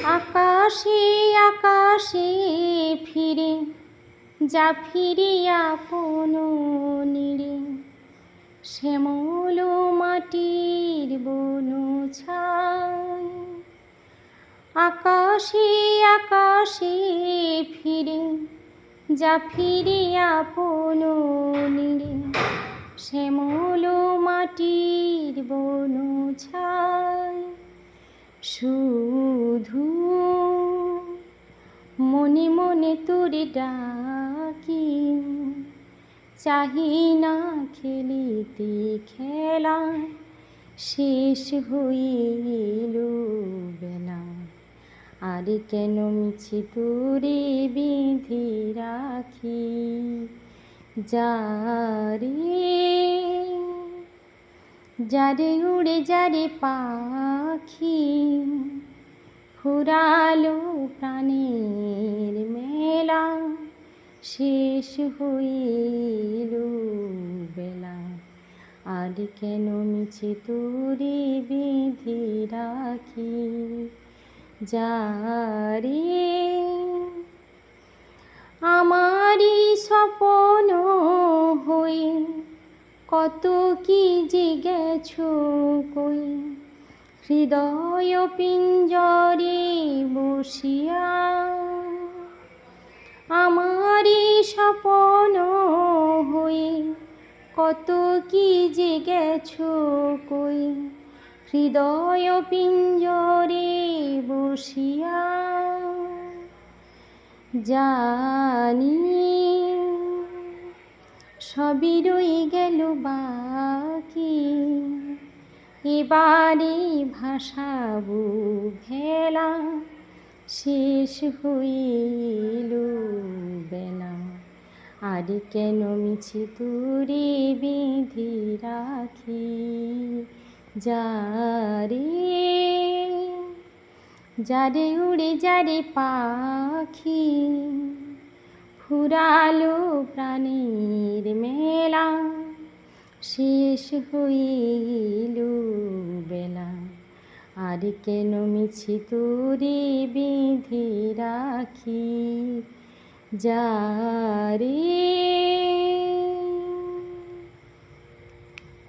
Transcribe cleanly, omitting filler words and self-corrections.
আকাশে আকাশে ফিরে যা ফিরিয়া আপন নীড়ে, শ্যামল মাটির বন ছাই। আকাশে আকাশে ফিরে যা ফিরিয়া আপন নীড়ে, শ্যামল মাটির বন ছাই। শুধু মনে মনে তোরে ডাকি, চাহি না খেলিতে খেলা, শেষ হইল বেলা। আর কেন মিছে তোরে বেঁধে রাখি, যারে যারে উড়ে যারে পাখি, ফুরালো প্রাণের মেলা, শেষ হইল বেলা। আর কেন মিছে তোরে বেঁধে রাখি, যারে আমারই স্বপ্ন হয়ে কত কি যে গেছো কই, হৃদয় পিঞ্জরে বসিয়া। আমারই স্বপ্ন হয়ে কত কি যে গেছো কই, হৃদয় পিঞ্জরে বসিয়া। জানি সবই রয়ে গেল বাকি, এবারে ভাসাবো ভেলা, শেষ হইল বেলা। আর কেন মিছে তোরে বেঁধে রাখি, যারে যারে উড়ে যারে পাখি, ফুরালো প্রাণের মেলা, শেষ হইল বেলা। আর কেন মিছে তোরে বেঁধে রাখি, যারে।